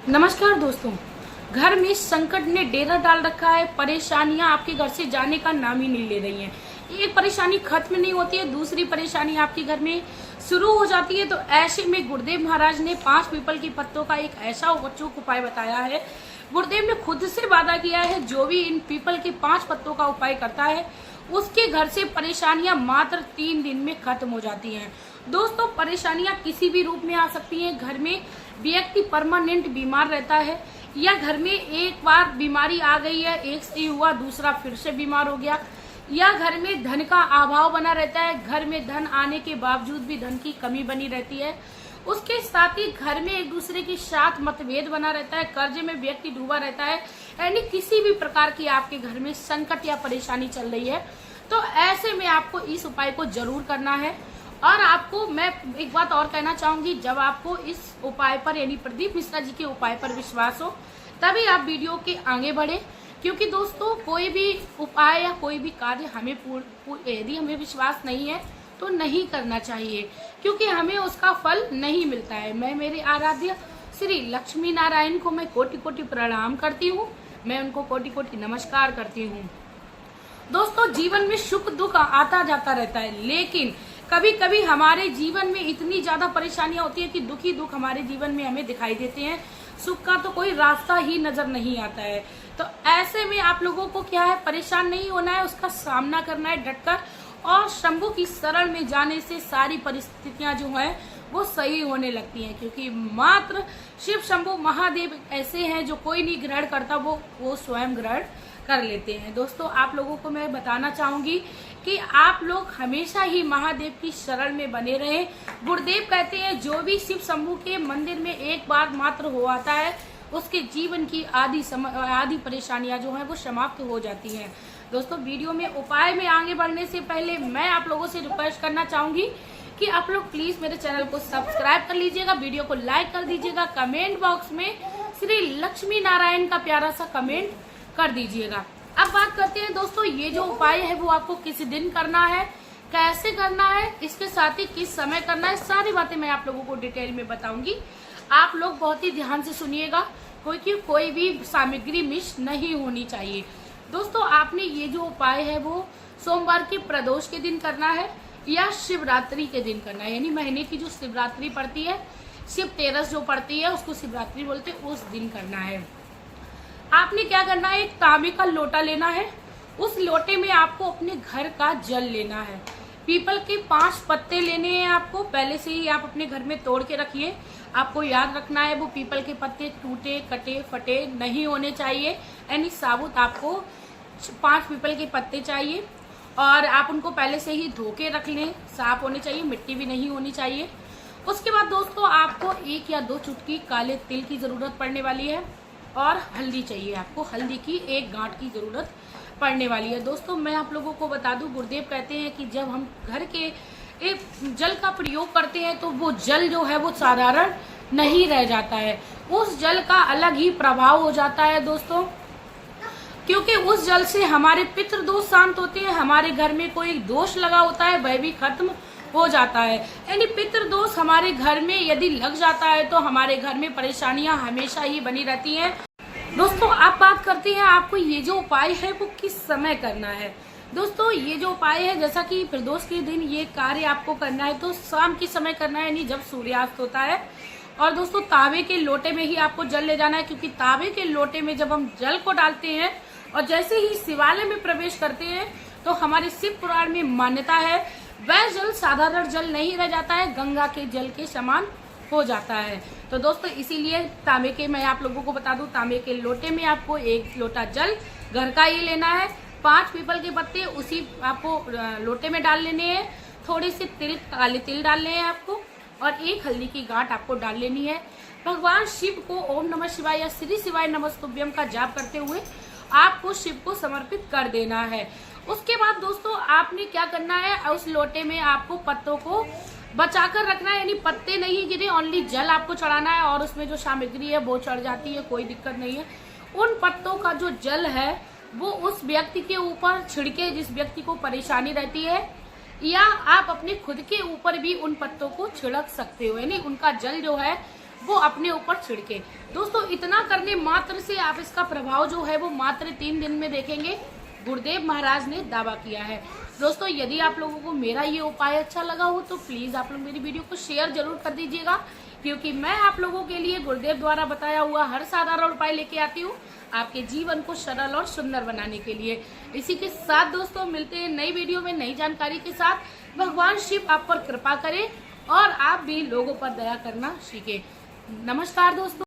नमस्कार दोस्तों। घर में संकट ने डेरा डाल रखा है। परेशानियां आपके घर से जाने का नाम ही नहीं ले रही हैं। एक परेशानी खत्म नहीं होती है, दूसरी परेशानी आपके घर में शुरू हो जाती है। तो ऐसे में गुरुदेव महाराज ने 5 पीपल के पत्तों का एक ऐसा अचूक उपाय बताया है। गुरुदेव ने खुद से वादा किया है, जो भी इन पीपल के 5 पत्तों का उपाय करता है उसके घर से परेशानियां मात्र 3 दिन में खत्म हो जाती हैं। दोस्तों, परेशानियां किसी भी रूप में आ सकती हैं। घर में व्यक्ति परमानेंट बीमार रहता है, या घर में एक बार बीमारी आ गई है, एक सही हुआ, दूसरा फिर से बीमार हो गया, या घर में धन का अभाव बना रहता है। घर में धन आने के बावजूद भी धन की कमी बनी रहती है। उसके साथ ही घर में एक दूसरे के साथ मतभेद बना रहता है, कर्जे में व्यक्ति डूबा रहता है, यानी किसी भी प्रकार की आपके घर में संकट या परेशानी चल रही है। तो ऐसे में आपको इस उपाय को जरूर करना है। और आपको मैं एक बात और कहना चाहूंगी, जब आपको इस उपाय पर यानी प्रदीप मिश्रा जी के उपाय पर विश्वास हो तभी आप वीडियो के आगे बढ़े। क्योंकि दोस्तों, कोई भी उपाय या कोई भी कार्य हमें यदि हमें विश्वास नहीं है तो नहीं करना चाहिए, क्योंकि हमें उसका फल नहीं मिलता है। मैं मेरे आराध्य श्री लक्ष्मी नारायण को मैं कोटि कोटि प्रणाम करती हूँ, मैं उनको कोटि कोटि नमस्कार करती हूँ। दोस्तों, जीवन में सुख दुख आता जाता रहता है, लेकिन कभी कभी हमारे जीवन में इतनी ज्यादा परेशानियां होती है कि दुख ही दुख हमारे जीवन में हमें दिखाई देते हैं। सुख का तो कोई रास्ता ही नजर नहीं आता है। तो ऐसे में आप लोगों को क्या है, परेशान नहीं होना है, उसका सामना करना है डटकर। और शंभू की शरण में जाने से सारी परिस्थितियां जो है वो सही होने लगती हैं, क्योंकि मात्र शिव शंभू महादेव ऐसे हैं जो कोई नहीं ग्रहण करता, वो स्वयं ग्रहण कर लेते हैं। दोस्तों, आप लोगों को मैं बताना चाहूंगी कि आप लोग हमेशा ही महादेव की शरण में बने रहें। गुरुदेव कहते हैं, जो भी शिव शंभू के मंदिर में एक बार मात्र हो आता है उसके जीवन की आधी परेशानियां जो है वो समाप्त हो जाती हैं। दोस्तों, वीडियो में उपाय में आगे बढ़ने से पहले मैं आप लोगों से रिक्वेस्ट करना चाहूंगी कि आप लोग प्लीज मेरे चैनल को सब्सक्राइब कर लीजिएगा, वीडियो को लाइक कर दीजिएगा, कमेंट बॉक्स में श्री लक्ष्मी नारायण का प्यारा सा कमेंट कर दीजिएगा। अब बात करते हैं दोस्तों, ये जो उपाय है वो आपको किस दिन करना है, कैसे करना है, इसके साथ ही किस समय करना है, सारी बातें मैं आप लोगों को डिटेल में बताऊंगी। आप लोग बहुत ही ध्यान से सुनिएगा, क्योंकि कोई भी सामग्री मिस नहीं होनी चाहिए। दोस्तों, आपने ये जो उपाय है वो सोमवार के प्रदोष के दिन करना है या शिवरात्रि के दिन करना है, यानी महीने की जो शिवरात्रि पड़ती है, शिव तेरस जो पड़ती है उसको शिवरात्रि बोलते हैं, उस दिन करना है। आपने क्या करना है, एक तांबे का लोटा लेना है। उस लोटे में आपको अपने घर का जल लेना है। पीपल के 5 पत्ते लेने हैं आपको, पहले से ही आप अपने घर में तोड़ के रखिए। आपको याद रखना है, वो पीपल के पत्ते टूटे कटे फटे नहीं होने चाहिए, यानी साबुत आपको 5 पीपल के पत्ते चाहिए। और आप उनको पहले से ही धो के रख लें, साफ होने चाहिए, मिट्टी भी नहीं होनी चाहिए। उसके बाद दोस्तों, आपको 1 या 2 चुटकी काले तिल की जरूरत पड़ने वाली है, और हल्दी चाहिए। आपको हल्दी की 1 गांठ की जरूरत पड़ने वाली है। दोस्तों, मैं आप लोगों को बता दूं, गुरुदेव कहते हैं कि जब हम घर के एक जल का प्रयोग करते हैं तो वो जल जो है वो साधारण नहीं रह जाता है, उस जल का अलग ही प्रभाव हो जाता है दोस्तों। क्योंकि उस जल से हमारे पितृ दोष शांत होते हैं, हमारे घर में कोई दोष लगा होता है वह भी खत्म हो जाता है। यानी पितृ दोष हमारे घर में यदि लग जाता है तो हमारे घर में परेशानियां हमेशा ही बनी रहती हैं। दोस्तों, आप बात करते हैं आपको ये जो उपाय है वो किस समय करना है। दोस्तों, ये जो उपाय है, जैसा कि प्रदोष के दिन ये कार्य आपको करना है तो शाम के समय करना है, यानी जब सूर्यास्त होता है। और दोस्तों, तांबे के लोटे में ही आपको जल ले जाना है, क्योंकि तांबे के लोटे में जब हम जल को डालते हैं और जैसे ही शिवालय में प्रवेश करते हैं तो हमारे शिव पुराण में मान्यता है वह जल साधारण जल नहीं रह जाता है, गंगा के जल के समान हो जाता है। तो दोस्तों, इसीलिए तांबे के, मैं आप लोगों को बता दूं, तांबे के लोटे में आपको 1 लोटा जल घर का ही लेना है। 5 पीपल के पत्ते उसी आपको लोटे में डाल लेने हैं। थोड़े से तिल, काले तिल डालने हैं आपको, और 1 हल्दी की गांठ आपको डाल लेनी है। भगवान शिव को ओम नमः शिवाय या श्री शिवाय नमस्तुभ्यम का जाप करते हुए आपको शिव को समर्पित कर देना है। उसके बाद दोस्तों, आपने क्या करना है, उस लोटे में आपको पत्तों को बचाकर रखना है, यानी पत्ते नहीं गिरे, ओनली जल आपको चढ़ाना है, और उसमें जो सामग्री है वो चढ़ जाती है, कोई दिक्कत नहीं है। उन पत्तों का जो जल है वो उस व्यक्ति के ऊपर छिड़के जिस व्यक्ति को परेशानी रहती है, या आप अपने खुद के ऊपर भी उन पत्तों को छिड़क सकते हो, यानी उनका जल जो है वो अपने ऊपर छिड़के। दोस्तों इतना करने मात्र से आप इसका प्रभाव जो है वो मात्र 3 दिन में देखेंगे, गुरुदेव महाराज ने दावा किया है। दोस्तों यदि आप लोगों को मेरा ये उपाय अच्छा लगा हो तो प्लीज आप लोग मेरी वीडियो को शेयर जरूर कर दीजिएगा, क्योंकि मैं आप लोगों के लिए गुरुदेव द्वारा बताया हुआ हर साधारण उपाय लेके आती हूँ आपके जीवन को सरल और सुंदर बनाने के लिए। इसी के साथ दोस्तों मिलते हैं नई वीडियो में नई जानकारी के साथ। भगवान शिव आप पर कृपा करे और आप भी लोगों पर दया करना सीखे। नमस्कार दोस्तों।